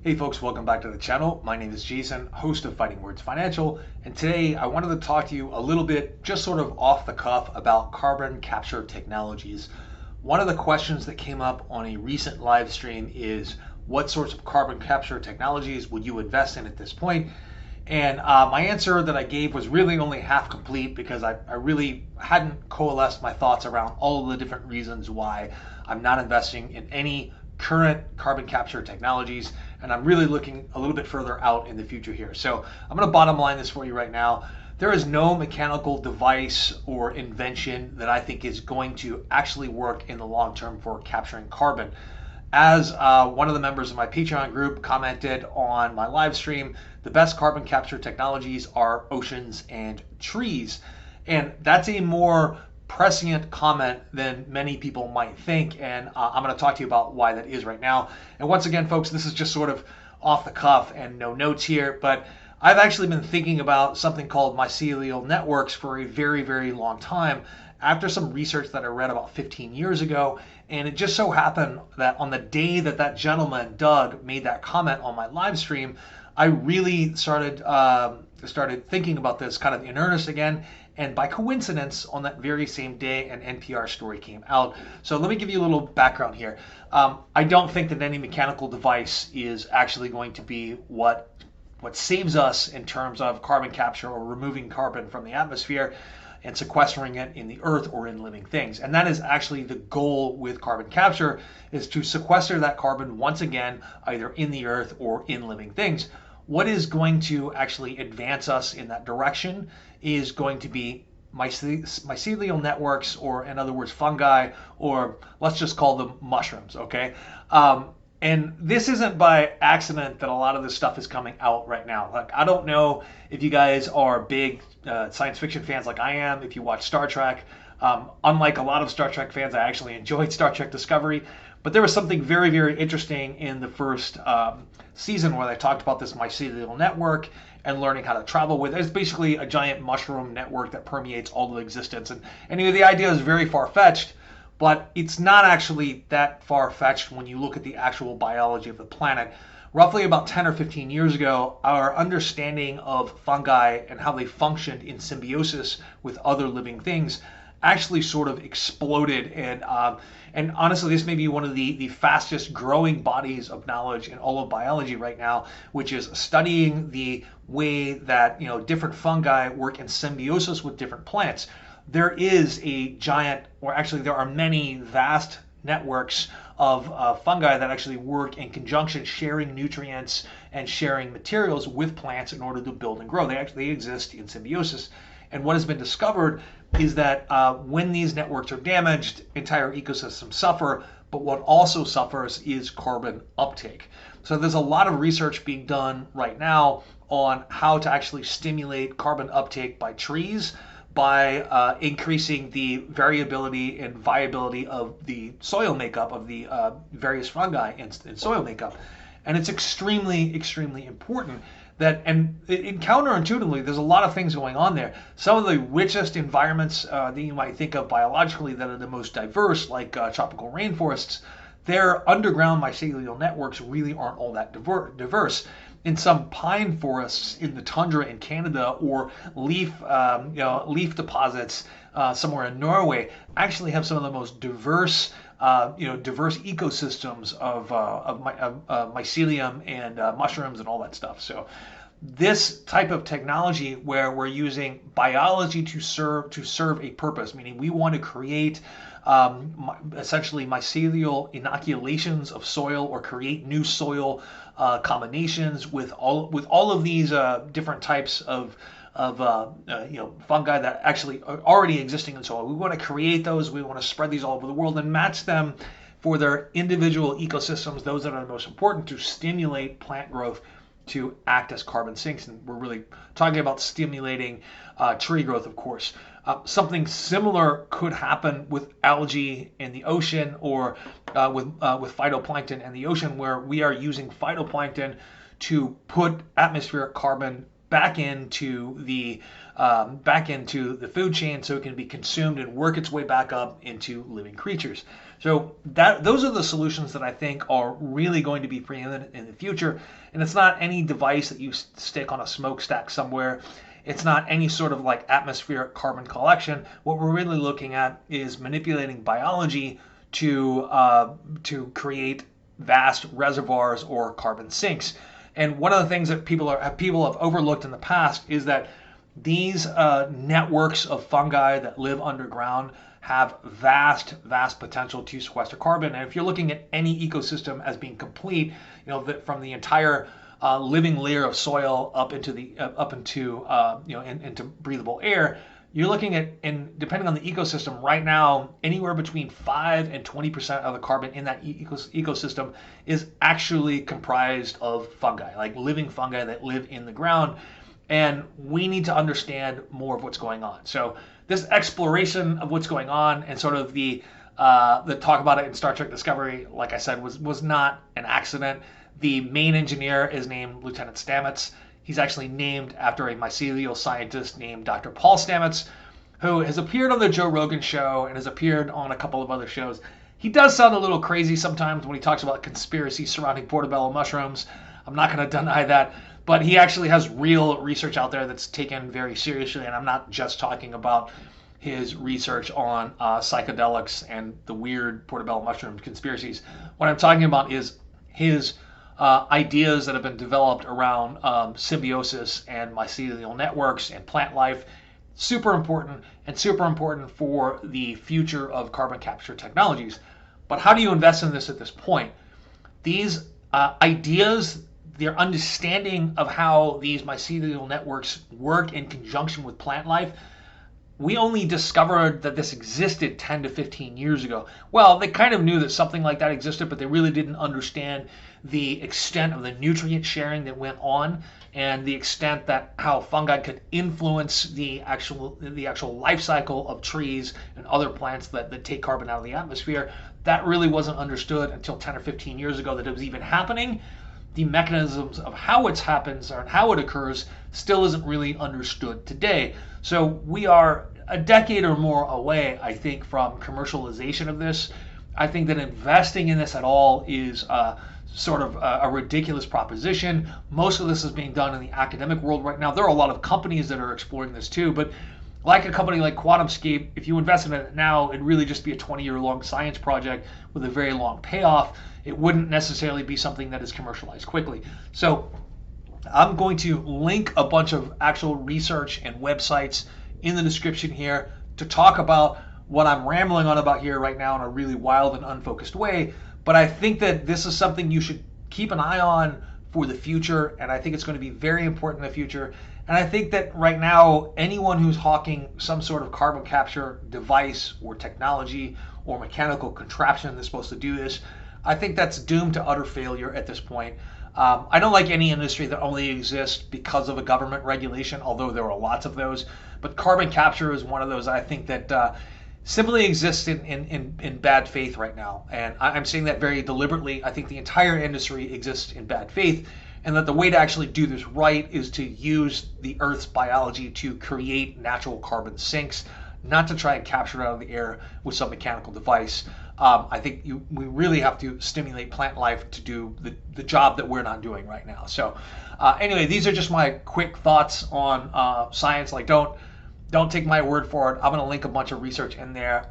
Hey folks, welcome back to the channel. My name is Jason, host of Fighting Words Financial, and today I wanted to talk to you a little bit, just sort of off the cuff, about carbon capture technologies. One of the questions that came up on a recent live stream is, what sorts of carbon capture technologies would you invest in at this point? And my answer that I gave was really only half complete because I really hadn't coalesced my thoughts around all of the different reasons why I'm not investing in any current carbon capture technologies, and I'm really looking a little bit further out in the future here. So I'm going to bottom line this for you right now. There is no mechanical device or invention that I think is going to actually work in the long term for capturing carbon. As one of the members of my Patreon group commented on my live stream, the best carbon capture technologies are oceans and trees. And that's a more prescient comment than many people might think, and I'm going to talk to you about why that is right now. And once again, folks, this is just sort of off the cuff and no notes here, but I've actually been thinking about something called mycelial networks for a very, very long time after some research that I read about 15 years ago. And it just so happened that on the day that that gentleman, Doug, made that comment on my live stream, I really started thinking about this kind of in earnest again. And by coincidence, on that very same day, an NPR story came out. So let me give you a little background here. I don't think that any mechanical device is actually going to be what saves us in terms of carbon capture or removing carbon from the atmosphere and sequestering it in the earth or in living things. And that is actually the goal with carbon capture, is to sequester that carbon once again, either in the earth or in living things. What is going to actually advance us in that direction is going to be mycelial networks, or in other words, fungi, or let's just call them mushrooms, okay? And this isn't by accident that a lot of this stuff is coming out right now. Like, I don't know if you guys are big science fiction fans like I am, if you watch Star Trek. Unlike a lot of Star Trek fans, I actually enjoyed Star Trek Discovery. But there was something very, very interesting in the first season where they talked about this mycelial network and learning how to travel with it. It's basically a giant mushroom network that permeates all of existence. And the idea is very far-fetched, but it's not actually that far-fetched when you look at the actual biology of the planet. Roughly about 10 or 15 years ago, our understanding of fungi and how they functioned in symbiosis with other living things actually sort of exploded. And honestly, this may be one of the fastest growing bodies of knowledge in all of biology right now, which is studying the way that different fungi work in symbiosis with different plants. There is a giant, or actually there are many vast networks of fungi that actually work in conjunction, sharing nutrients and sharing materials with plants in order to build and grow. They actually exist in symbiosis. And what has been discovered is that when these networks are damaged, entire ecosystems suffer, but what also suffers is carbon uptake. So there's a lot of research being done right now on how to actually stimulate carbon uptake by trees, by increasing the variability and viability of the soil makeup of the various fungi in soil makeup. And it's extremely, extremely important that, and counterintuitively, there's a lot of things going on there. Some of the richest environments that you might think of biologically that are the most diverse, like tropical rainforests, their underground mycelial networks really aren't all that diverse. In some pine forests in the tundra in Canada, or leaf deposits somewhere in Norway, actually have some of the most diverse ecosystems of mycelium and mushrooms and all that stuff. So this type of technology, where we're using biology to serve a purpose, meaning we want to create essentially mycelial inoculations of soil, or create new soil combinations with all of these different types of fungi that actually are already existing in soil. We want to create those. We want to spread these all over the world and match them for their individual ecosystems, those that are the most important, to stimulate plant growth to act as carbon sinks. And we're really talking about stimulating tree growth, of course. Something similar could happen with algae in the ocean, or with phytoplankton in the ocean, where we are using phytoplankton to put atmospheric carbon back into the food chain, so it can be consumed and work its way back up into living creatures. So those are the solutions that I think are really going to be preeminent in the future. And it's not any device that you stick on a smokestack somewhere. It's not any sort of like atmospheric carbon collection. What we're really looking at is manipulating biology to create vast reservoirs or carbon sinks. And one of the things that people have overlooked in the past is that these networks of fungi that live underground have vast potential to sequester carbon. And if you're looking at any ecosystem as being complete, from the entire living layer of soil up into into breathable air, you're looking at, and depending on the ecosystem, right now, anywhere between 5 and 20% of the carbon in that ecosystem is actually comprised of fungi, like living fungi that live in the ground. And we need to understand more of what's going on. So this exploration of what's going on and sort of the talk about it in Star Trek Discovery, like I said, was not an accident. The main engineer is named Lieutenant Stamets. He's actually named after a mycelial scientist named Dr. Paul Stamets, who has appeared on the Joe Rogan show and has appeared on a couple of other shows. He does sound a little crazy sometimes when he talks about conspiracy surrounding portobello mushrooms. I'm not going to deny that, but he actually has real research out there that's taken very seriously, and I'm not just talking about his research on psychedelics and the weird portobello mushroom conspiracies. What I'm talking about is his ideas that have been developed around symbiosis and mycelial networks and plant life. Super important for the future of carbon capture technologies. But how do you invest in this at this point? These ideas, their understanding of how these mycelial networks work in conjunction with plant life, we only discovered that this existed 10 to 15 years ago. Well, they kind of knew that something like that existed, but they really didn't understand the extent of the nutrient sharing that went on and the extent that how fungi could influence the actual life cycle of trees and other plants that take carbon out of the atmosphere. That really wasn't understood until 10 or 15 years ago that it was even happening. The mechanisms of how it happens or how it occurs still isn't really understood today. So we are a decade or more away, I think, from commercialization of this. I think that investing in this at all is sort of a ridiculous proposition. Most of this is being done in the academic world right now. There are a lot of companies that are exploring this too, but like a company like QuantumScape, if you invest in it now, it'd really just be a 20-year-long science project with a very long payoff. It wouldn't necessarily be something that is commercialized quickly. So I'm going to link a bunch of actual research and websites in the description here to talk about what I'm rambling on about here right now in a really wild and unfocused way. But I think that this is something you should keep an eye on for the future, and I think it's going to be very important in the future. And I think that right now, anyone who's hawking some sort of carbon capture device or technology or mechanical contraption that's supposed to do this, I think that's doomed to utter failure at this point. I don't like any industry that only exists because of a government regulation, although there are lots of those. But carbon capture is one of those I think that simply exists in bad faith right now. And I'm saying that very deliberately. I think the entire industry exists in bad faith, and that the way to actually do this right is to use the Earth's biology to create natural carbon sinks, not to try and capture it out of the air with some mechanical device. I think we really have to stimulate plant life to do the job that we're not doing right now. So anyway, these are just my quick thoughts on science. Like, don't take my word for it. I'm going to link a bunch of research in there.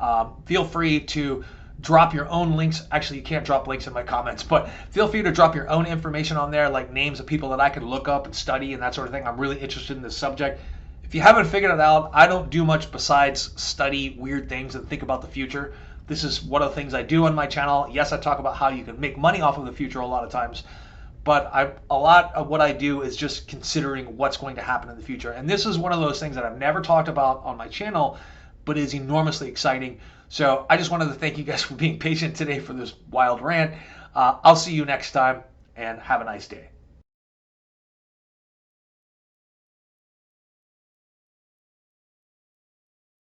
Feel free to drop your own links. Actually, you can't drop links in my comments, but feel free to drop your own information on there, like names of people that I can look up and study and that sort of thing. I'm really interested in this subject. If you haven't figured it out, I don't do much besides study weird things and think about the future. This is one of the things I do on my channel. Yes, I talk about how you can make money off of the future a lot of times, but a lot of what I do is just considering what's going to happen in the future. And this is one of those things that I've never talked about on my channel, but is enormously exciting. So I just wanted to thank you guys for being patient today for this wild rant. I'll see you next time, and have a nice day.